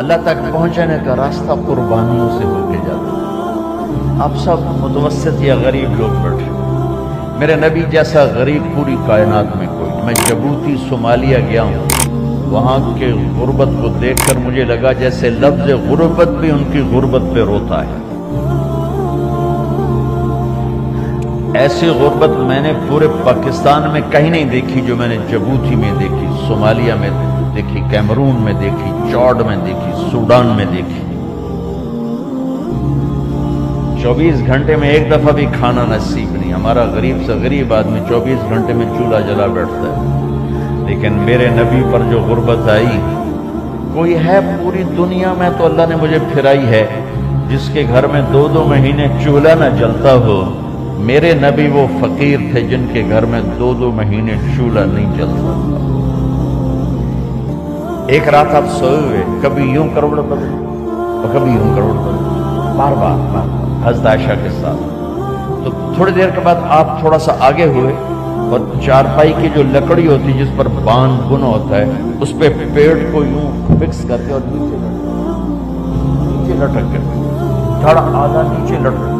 اللہ تک پہنچنے کا راستہ قربانیوں سے ہو کے جاتا ہے۔ آپ سب متوسط یا غریب لوگ بیٹھے، میرے نبی جیسا غریب پوری کائنات میں کوئی نہیں۔ میں جبوتی صومالیہ گیا ہوں، وہاں کے غربت کو دیکھ کر مجھے لگا جیسے لفظ غربت بھی ان کی غربت پہ روتا ہے۔ ایسی غربت میں نے پورے پاکستان میں کہیں نہیں دیکھی جو میں نے جبوتی میں دیکھی، صومالیہ میں دیکھی، کیمرون میں دیکھی، چاڈ میں دیکھی، سوڈان میں دیکھی۔ 24 گھنٹے میں ایک دفعہ بھی کھانا نصیب نہیں۔ ہمارا غریب سے غریب آدمی 24 گھنٹے میں چولہا جلا بیٹھتا ہے، لیکن میرے نبی پر جو غربت آئی، کوئی ہے پوری دنیا میں تو اللہ نے مجھے پھرائی ہے جس کے گھر میں 2 مہینے چولہا نہ جلتا ہو۔ میرے نبی وہ فقیر تھے جن کے گھر میں 2 مہینے چولہا نہیں جلتا تھا۔ ایک رات آپ سوئے ہوئے، کبھی یوں کروڑ بدل اور کبھی یوں کروڑ بدل، بار بار حضرت عائشہ کے ساتھ۔ تو تھوڑی دیر کے بعد آپ تھوڑا سا آگے ہوئے اور چارپائی کی جو لکڑی ہوتی جس پر باندھ بنا ہوتا ہے، اس پہ پیڑ کو یوں فکس کر کے اور نیچے لٹک کے تھوڑا آدھا نیچے لٹک،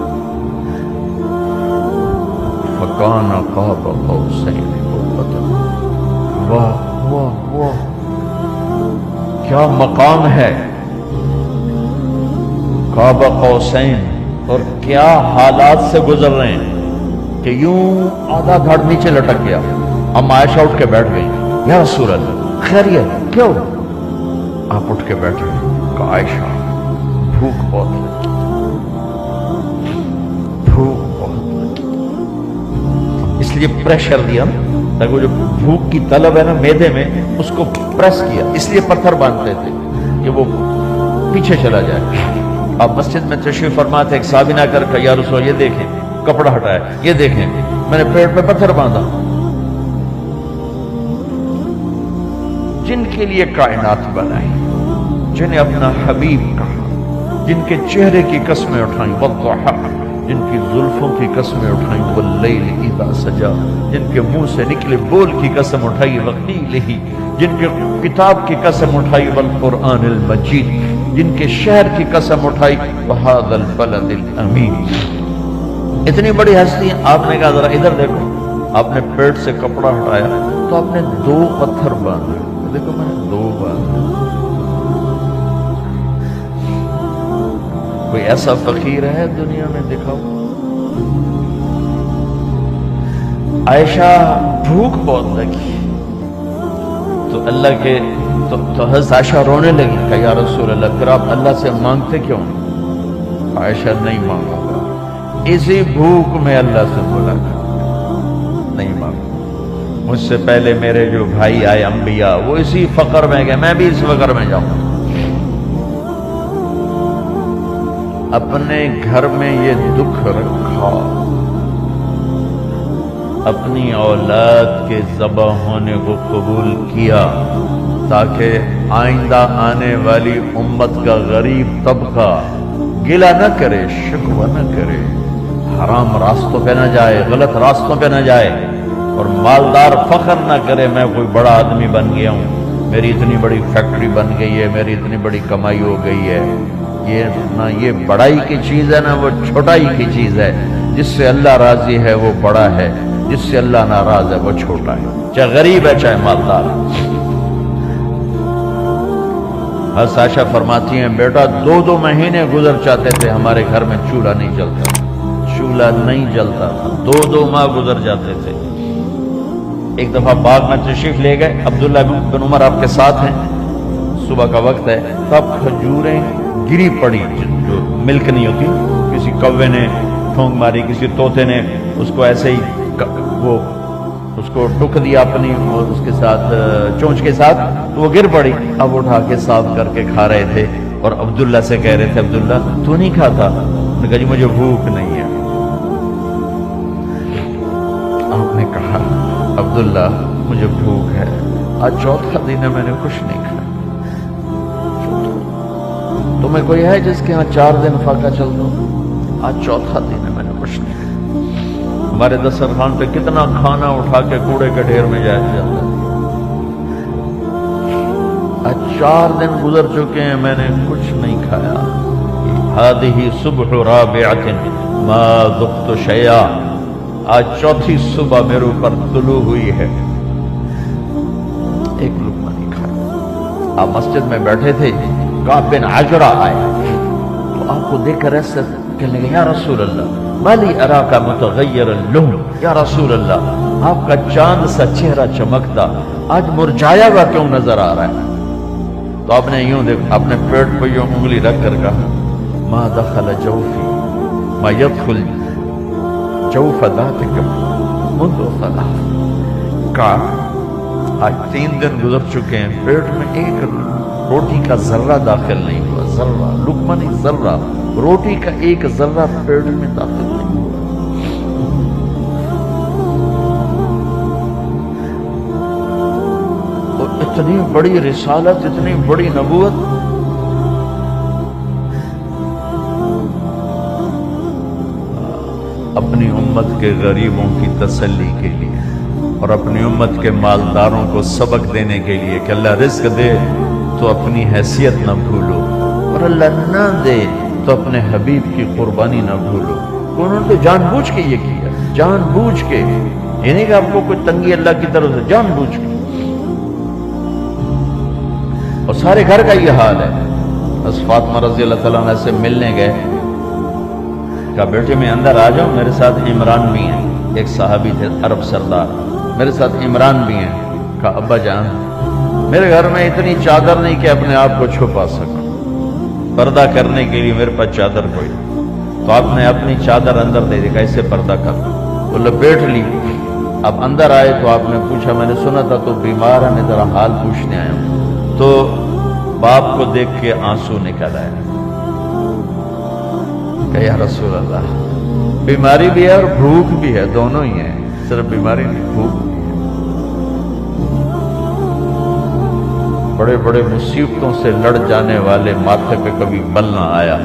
فکان قاب قوسین او ادنی۔ واہ واہ واہ، کیا مقام ہے قاب قوسین، اور کیا حالات سے گزر رہے ہیں کہ یوں آدھا دھڑ نیچے لٹک گیا۔ ام عائشہ اٹھ کے بیٹھ گئی، یا رسول اللہ خیریت کیوں؟ آپ اٹھ کے بیٹھ گئے، کہا عائشہ بھوک بہت لگی، بھوک بہت لگی، اس لیے پریشر دیا تاکہ وہ جو بھوک کی طلب ہے نا میدے میں، اس کو پریس کیا، اس لیے پتھر باندھتے تھے کہ وہ پیچھے چلا جائے۔ آپ مسجد میں تشریف فرما تھے، ایک صحابی نہ کر کے یا رسول اللہ یہ دیکھیں کپڑا ہٹایا، یہ دیکھیں میں نے پیٹ پہ پتھر باندھا۔ جن کے لیے کائنات بنائی، جنہیں اپنا حبیب کہا، جن کے چہرے کی قسمیں اٹھائیں والضحی، جن کی زلفوں کی قسمیں اٹھائیں واللیل اذا سجا، جن کے منہ سے نکلے بول کی قسم اٹھائی وقیلہ، جن کے کتاب کی قسم اٹھائی والقرآن المجید، جن کے شہر کی قسم اٹھائی وہذا البلد الامین۔ اتنی بڑی ہستی، آپ نے کہا ذرا ادھر دیکھو، آپ نے پیٹ سے کپڑا ہٹایا تو آپ نے 2 پتھر باندھے، دیکھو میں نے 2 باندھے۔ کوئی ایسا فقیر ہے دنیا میں دکھاؤ؟ عائشہ بھوک بہت لگی تو اللہ کے تو حضرت عائشہ رونے لگی، کہ یا رسول اللہ پھر آپ اللہ سے مانگتے کیوں؟ عائشہ نہیں مانگوں گا، اسی بھوک میں اللہ سے ملاقات نہیں مانگوں، مجھ سے پہلے میرے جو بھائی آئے انبیاء وہ اسی فقر میں گئے، میں بھی اس فقر میں جاؤں۔ اپنے گھر میں یہ دکھ رکھا، اپنی اولاد کے ذبح ہونے کو قبول کیا تاکہ آئندہ آنے والی امت کا غریب طبقہ گلہ نہ کرے، شکوہ نہ کرے، حرام راستوں پہ نہ جائے، غلط راستوں پہ نہ جائے، اور مالدار فخر نہ کرے میں کوئی بڑا آدمی بن گیا ہوں، میری اتنی بڑی فیکٹری بن گئی ہے، میری اتنی بڑی کمائی ہو گئی ہے۔ یہ نہ یہ بڑائی کی چیز ہے نہ وہ چھوٹائی کی چیز ہے۔ جس سے اللہ راضی ہے وہ بڑا ہے، جس سے اللہ ناراض ہے وہ چھوٹا ہے، چاہے غریب ہے چاہے مالدار ہے۔ حضرت عائشہ فرماتی ہیں بیٹا 2 مہینے گزر جاتے تھے ہمارے گھر میں چولہا نہیں جلتا، چولہا نہیں جلتا تھا، 2 ماہ گزر جاتے تھے۔ ایک دفعہ باغ میں تشریف لے گئے، عبداللہ بن عمر آپ کے ساتھ ہیں، صبح کا وقت ہے، تب کھجوریں گری پڑی جو ملک نہیں ہوتی، کسی کوے نے ٹھونک ماری، کسی طوطے نے اس کو ایسے ہی وہ اس کو ٹک دیا اپنی اور اس کے ساتھ چونچ کے ساتھ، تو وہ گر پڑی۔ اب اٹھا کے صاف کر کے کھا رہے تھے اور عبداللہ سے کہہ رہے تھے عبداللہ تو نہیں کھاتا؟ انہوں نے کہا جی مجھے بھوک نہیں ہے۔ آپ نے کہا عبداللہ مجھے بھوک ہے، آج 4تھا دن ہے میں نے کچھ نہیں کھایا، تمہیں کوئی ہے جس کے ہاں 4 دن فاقہ چل دو؟ آج 4تھا دن ہے میں نے کچھ نہیں کھایا۔ ہمارے دسترخوان پہ کتنا کھانا اٹھا کے کوڑے کے ڈھیر میں جایا جاتا ہے۔ آج 4 دن گزر چکے ہیں میں نے کچھ نہیں کھایا. ہادہی صبح رابعۃ ما ذقت شیئا. آج 4تھی صبح میرے اوپر طلوع ہوئی ہے, ایک لقمہ نہیں کھایا. آپ مسجد میں بیٹھے تھے, کعب بن عجرہ آئے تو آپ کو دیکھ کر ایسا کہنے لگے, یا رسول اللہ مالی اراک متغیر اللون. یا رسول اللہ آپ کا چاند سا چہرہ چمکتا آج مرجھایا ہوا کیوں نظر آ رہا ہے؟ تو آپ نے یوں دیکھ اپنے پیٹ پہ یوں انگلی رکھ کر کہا, ما دخل جوفی ما يدخل جوف ذاتک منذ ثلاث. کہا آج 3 دن گزر چکے ہیں, پیٹ میں ایک روٹی کا ذرہ داخل نہیں ہوا. ذرہ, لقمہ نہیں, ذرہ, روٹی کا ایک ذرہ پیٹ میں داخل نہیں ہوا. اور اتنی بڑی رسالت, اتنی بڑی نبوت, اپنی امت کے غریبوں کی تسلی کے لیے اور اپنی امت کے مالداروں کو سبق دینے کے لیے کہ اللہ رزق دے تو اپنی حیثیت نہ بھولو, اور اللہ نہ دے تو اپنے حبیب کی قربانی نہ بھولو. انہوں نے جان بوجھ کے یہ کیا, جان بوجھ کے, یہ نہیں کہ آپ کو کوئی تنگی اللہ کی طرف سے, جان بوجھ کے. اور سارے گھر کا یہ حال ہے. بس فاطمہ رضی اللہ تعالیٰ عنہ سے ملنے گئے, کہا بیٹے میں اندر آ جاؤں, میرے ساتھ عمران بھی ہیں, ایک صحابی تھے عرب سردار, میرے ساتھ عمران بھی ہیں. کہا ابا جان میرے گھر میں اتنی چادر نہیں کہ اپنے آپ کو چھپا سکوں, پردہ کرنے کے لیے میرے پاس چادر کوئی. تو آپ نے اپنی چادر اندر دے دی, کیسے پردہ کر, تو لپیٹ لی. اب اندر آئے تو آپ نے پوچھا, میں نے سنا تھا تو بیمار ہے, میں ذرا حال پوچھنے آیا ہوں. تو باپ کو دیکھ کے آنسو نکل آئے کہ یا رسول اللہ بیماری بھی ہے اور بھوک بھی ہے, دونوں ہی ہیں, صرف بیماری نہیں, بھوک بھی ہے. بڑے بڑے مصیبتوں سے لڑ جانے والے ماتھے پہ کبھی بل نہ آیا.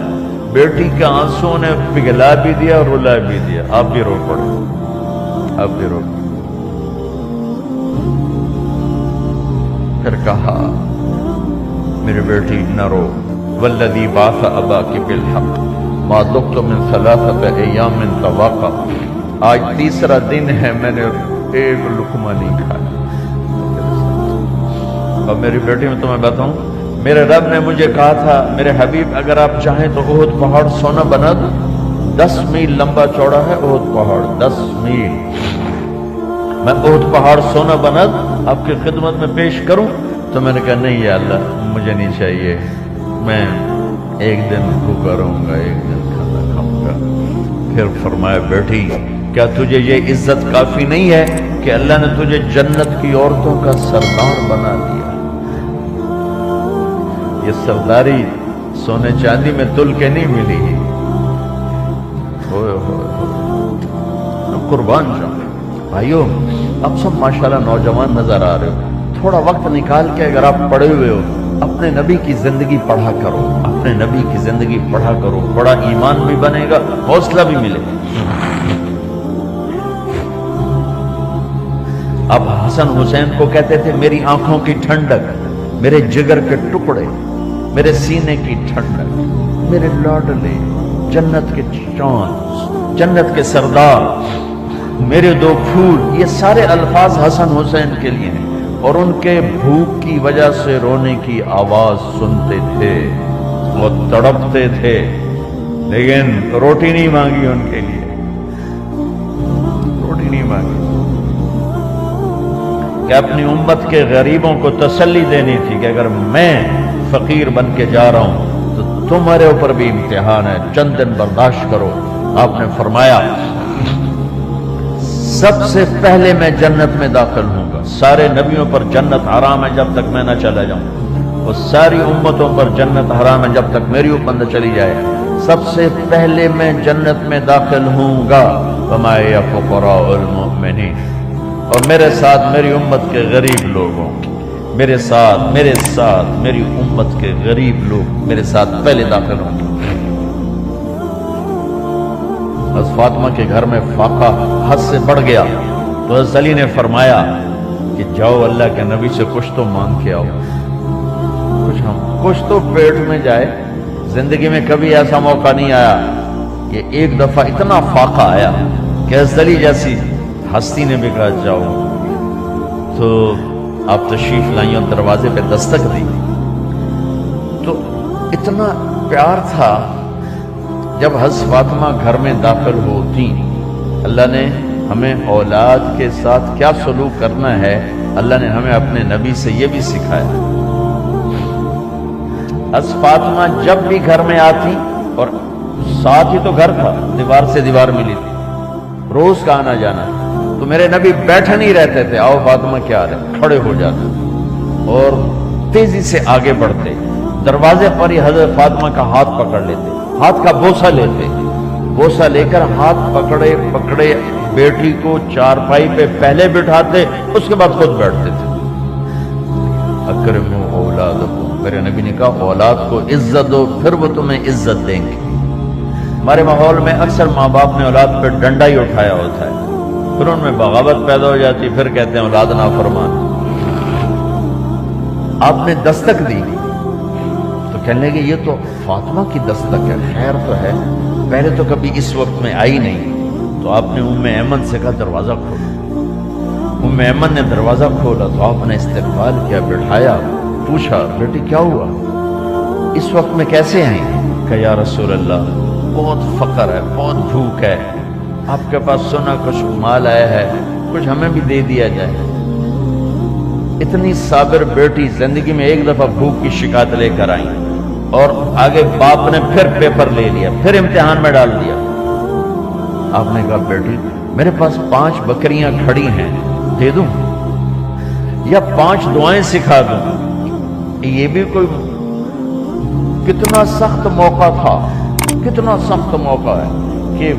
بیٹی کے آنسوں نے پگھلا بھی دیا اور رلا بھی دیا. آپ بھی رو پڑے, آپ بھی رو پڑے. پھر کہا میری بیٹی نہ رو, والذی بعث اباک بالحق ما ذقت من 3 ایام طواقا. آج 3 دن ہے میں نے ایک لقمہ نہیں کھایا. اور میری بیٹی میں تمہیں بتاؤں, میرے رب نے مجھے کہا تھا میرے حبیب اگر آپ چاہیں تو احد پہاڑ سونا بنا دو. 10 میل لمبا چوڑا ہے احد پہاڑ, 10 میل. میں احد پہاڑ سونا بنا دوں, آپ کی خدمت میں پیش کروں. تو میں نے کہا نہیں یا اللہ مجھے نہیں چاہیے, میں ایک دن بھوکا رہوں گا, ایک دن کھانا کھاؤں گا. پھر فرمایا بیٹی کیا تجھے یہ عزت کافی نہیں ہے کہ اللہ نے تجھے جنت کی عورتوں کا سردار بنا دیا؟ یہ سرداری سونے چاندی میں تل کے نہیں ملی. ہوئے قربان جاؤں. بھائیو اب سب ماشاءاللہ نوجوان نظر آ رہے ہو, تھوڑا وقت نکال کے اگر آپ پڑھے ہوئے ہو اپنے نبی کی زندگی پڑھا کرو, اپنے نبی کی زندگی پڑھا کرو, بڑا ایمان بھی بنے گا, حوصلہ بھی ملے گا. اب حسن حسین کو کہتے تھے میری آنکھوں کی ٹھنڈک, میرے جگر کے ٹکڑے, میرے سینے کی ٹھنڈک, میرے لاڈلے, جنت کے چاند, جنت کے سردار, میرے 2 پھول. یہ سارے الفاظ حسن حسین کے لیے ہیں. اور ان کے بھوک کی وجہ سے رونے کی آواز سنتے تھے, وہ تڑپتے تھے, لیکن روٹی نہیں مانگی ان کے لیے, روٹی نہیں مانگی. کہ اپنی امت کے غریبوں کو تسلی دینی تھی کہ اگر میں فقیر بن کے جا رہا ہوں تو تمہارے اوپر بھی امتحان ہے, چند دن برداشت کرو. آپ نے فرمایا سب سے پہلے میں جنت میں داخل ہوں گا. سارے نبیوں پر جنت حرام ہے جب تک میں نہ چلا جاؤں, اور ساری امتوں پر جنت حرام ہے جب تک میری امت نہ چلی جائے. سب سے پہلے میں جنت میں داخل ہوں گا. وما یا فقراء المؤمنین, اور میرے ساتھ میری امت کے غریب لوگوں, میرے ساتھ میری امت کے غریب لوگ میرے ساتھ پہلے داخل ہوں گے. بس فاطمہ کے گھر میں فاقہ حد سے بڑھ گیا تو حضرت علی نے فرمایا کہ جاؤ اللہ کے نبی سے کچھ تو مانگ کے آؤ. کچھ تو پیٹ میں جائے. زندگی میں کبھی ایسا موقع نہیں آیا کہ ایک دفعہ اتنا فاقہ آیا کہ حضرت علی جیسی ہستی نے بھی کہا جاؤ. تو آپ تشریف لائیں اور دروازے پہ دستک دی تو اتنا پیار تھا. جب حضرت فاطمہ گھر میں داخل ہوتی، اللہ نے ہمیں اولاد کے ساتھ کیا سلوک کرنا ہے اللہ نے ہمیں اپنے نبی سے یہ بھی سکھایا. حضرت فاطمہ جب بھی گھر میں آتی، اور ساتھ ہی تو گھر تھا، دیوار سے دیوار ملی تھی، روز کا آنا جانا، تو میرے نبی بیٹھے نہیں رہتے تھے. آؤ فاطمہ کیا آ رہے، کھڑے ہو جاتے اور تیزی سے آگے بڑھتے. دروازے پر ہی حضرت فاطمہ کا ہاتھ پکڑ لیتے، ہاتھ کا بوسہ لیتے، بوسہ لے کر ہاتھ پکڑے پکڑے بیٹی کو چارپائی پہ پہلے بٹھاتے، اس کے بعد خود بیٹھتے تھے. اکرموا اولادکم، میرے نبی نے کہا اولاد کو عزت دو، پھر وہ تمہیں عزت دیں گے. ہمارے ماحول میں اکثر ماں باپ نے اولاد پہ ڈنڈا ہی اٹھایا ہوتا ہے، پھر ان میں بغاوت پیدا ہو جاتی، پھر کہتے ہیں اولاد نافرمان. آپ نے دستک دی تو کہنے لگے یہ تو فاطمہ کی دستک ہے. خیر تو ہے، پہلے تو کبھی اس وقت میں آئی نہیں. تو آپ نے ام ایمن سے کہا دروازہ کھولو. ام ایمن نے دروازہ کھولا تو آپ نے استقبال کیا، بٹھایا، پوچھا بیٹی کیا ہوا، اس وقت میں کیسے آئیں؟ کہ یا رسول اللہ بہت فقر ہے، بہت بھوک ہے، آپ کے پاس سنا کچھ مال آیا ہے، کچھ ہمیں بھی دے دیا جائے. اتنی صابر بیٹی زندگی میں ایک دفعہ بھوک کی شکایت لے کر آئی، اور آگے باپ نے پھر پیپر لے لیا، پھر امتحان میں ڈال دیا. آپ نے کہا بیٹی میرے پاس 5 بکریاں کھڑی ہیں، دے دوں یا 5 دعائیں سکھا دوں؟ یہ بھی کوئی کتنا سخت موقع تھا، کتنا سخت موقع ہے کہ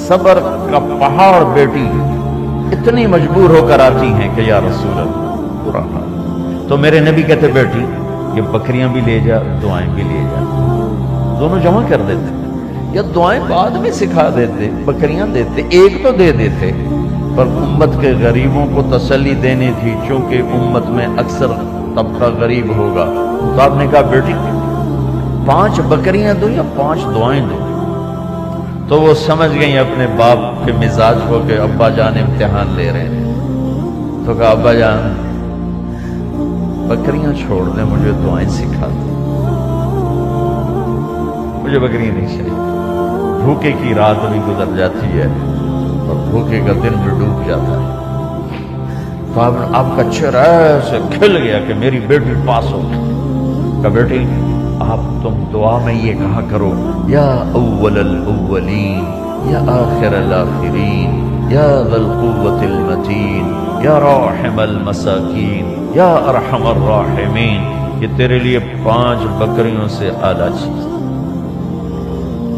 صبر کا پہاڑ بیٹی اتنی مجبور ہو کر آتی ہیں کہ یا رسول اللہ برا حال. تو میرے نبی کہتے بیٹی یہ بکریاں بھی لے جا، دعائیں بھی لے جا، دونوں جمع کر دیتے، یا دعائیں بعد میں سکھا دیتے، بکریاں دیتے، ایک تو دے دیتے. پر امت کے غریبوں کو تسلی دینی تھی، چونکہ امت میں اکثر طبقہ غریب ہوگا. تو آپ نے کہا بیٹی 5 بکریاں دو یا 5 دعائیں دو. تو وہ سمجھ گئی اپنے باپ کے مزاج کو کہ ابا جان امتحان لے رہے ہیں. تو کہا ابا جان بکریاں چھوڑ دیں، مجھے دعائیں سکھا دیں، مجھے بکریاں نہیں چاہیے. بھوکے کی رات بھی گزر جاتی ہے اور بھوکے کا دن بھی ڈوب جاتا ہے. تو آپ کا چہرہ ایسے کھل گیا کہ میری بیٹی پاس ہو گئی. کہ بیٹی آپ تم دعا میں یہ کہا کرو یا اول الاولین یا آخر الاخرین یا ذا القوة المتین یا راحم المساکین یا ارحم الراحمین. یہ تیرے لیے 5 بکریوں سے اعلیٰ چیز.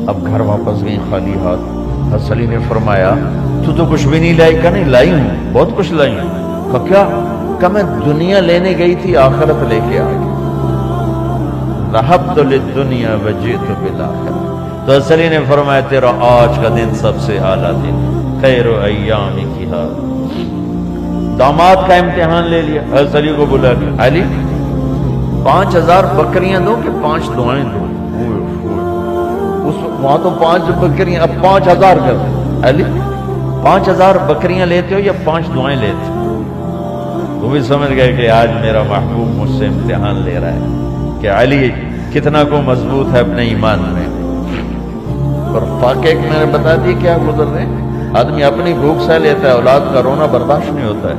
اب گھر واپس گئی خالی ہاتھ. حضرت علی نے فرمایا تو کچھ بھی نہیں لائی؟ کہ نہیں لائی ہوں، بہت کچھ لائی ہوں. کہ کیا؟ کہ میں دنیا لینے گئی تھی، آخرت لے کے آ گئی. ذهبت للدنیا وجئت بالآخرہ. تو حضرت علی نے فرمایا تیرا آج کا دن سب سے اعلیٰ دن، خیر ایامک ھذا. داماد کا امتحان لے لیا. حضرت علی کو بلا کے علی 5000 بکریاں دو کہ 5 دعائیں دو؟ وہاں تو 5 بکریاں، اب 5000 کر دیں. علی 5000 بکریاں لیتے ہو یا 5 دعائیں لیتے ہو؟ وہ بھی سمجھ گئے کہ آج میرا محبوب مجھ سے امتحان لے رہا ہے کہ علی کتنا کو مضبوط ہے اپنے ایمان میں. اور فاقے میں نے بتا دی کیا گزر رہے ہیں. آدمی اپنی بھوک سہ لیتا ہے، اولاد کا رونا برداشت نہیں ہوتا ہے.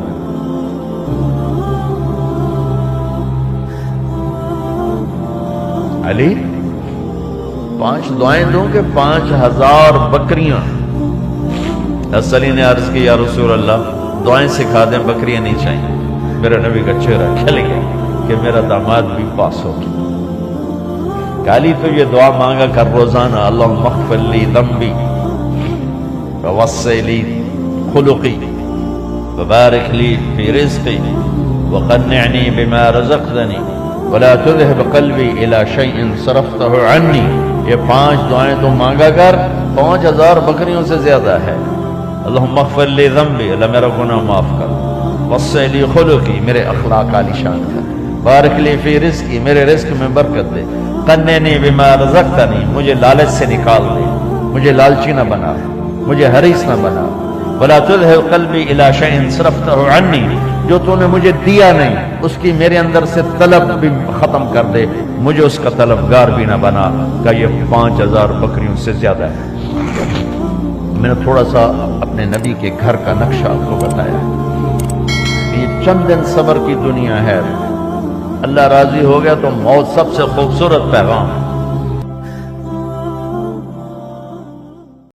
علی 5 دعائیں دوں کہ 5000 بکریاں؟ حضرت علی نے عرض کی یا رسول اللہ دعائیں سکھا دیں، بکریاں نہیں چاہیے. میرا نبی کا چہرہ کھل گیا کہ میرا داماد بھی پاس ہو گیا. علی تو یہ دعا مانگا کر روزانہ، اللہم اغفر لی ذنبی ووسع لی خلقی وبارک لی فی رزقی وقنعنی بما رزقتنی ولا تذهب قلبی الی شیء صرفتہ عنی. یہ 5 دعائیں تو مانگا کر، 5000 بکریوں سے زیادہ ہے. اللہم اغفر لی ذنبی، اللہ میرا گناہ معاف کر. وسع لی خلقی، میرے اخلاق عالی شان کر. بارک لی فی رزقی، میرے رزق میں برکت دے، قننی بما رزقتنی، مجھے لالچ سے نکال دے، مجھے لالچی نہ بنا، مجھے حریص نہ بنا، ولا تذهب قلبی الی شیء صرفته عنی، جو تو نے مجھے دیا نہیں اس کی میرے اندر سے طلب بھی ختم کر دے، مجھے اس کا طلبگار بھی نہ بنا کہ یہ 5000 بکریوں سے زیادہ ہے۔ میں نے تھوڑا سا اپنے نبی کے گھر کا نقشہ آپ کو بتایا، یہ چند دن صبر کی دنیا ہے، اللہ راضی ہو گیا تو موت سب سے خوبصورت پیغام۔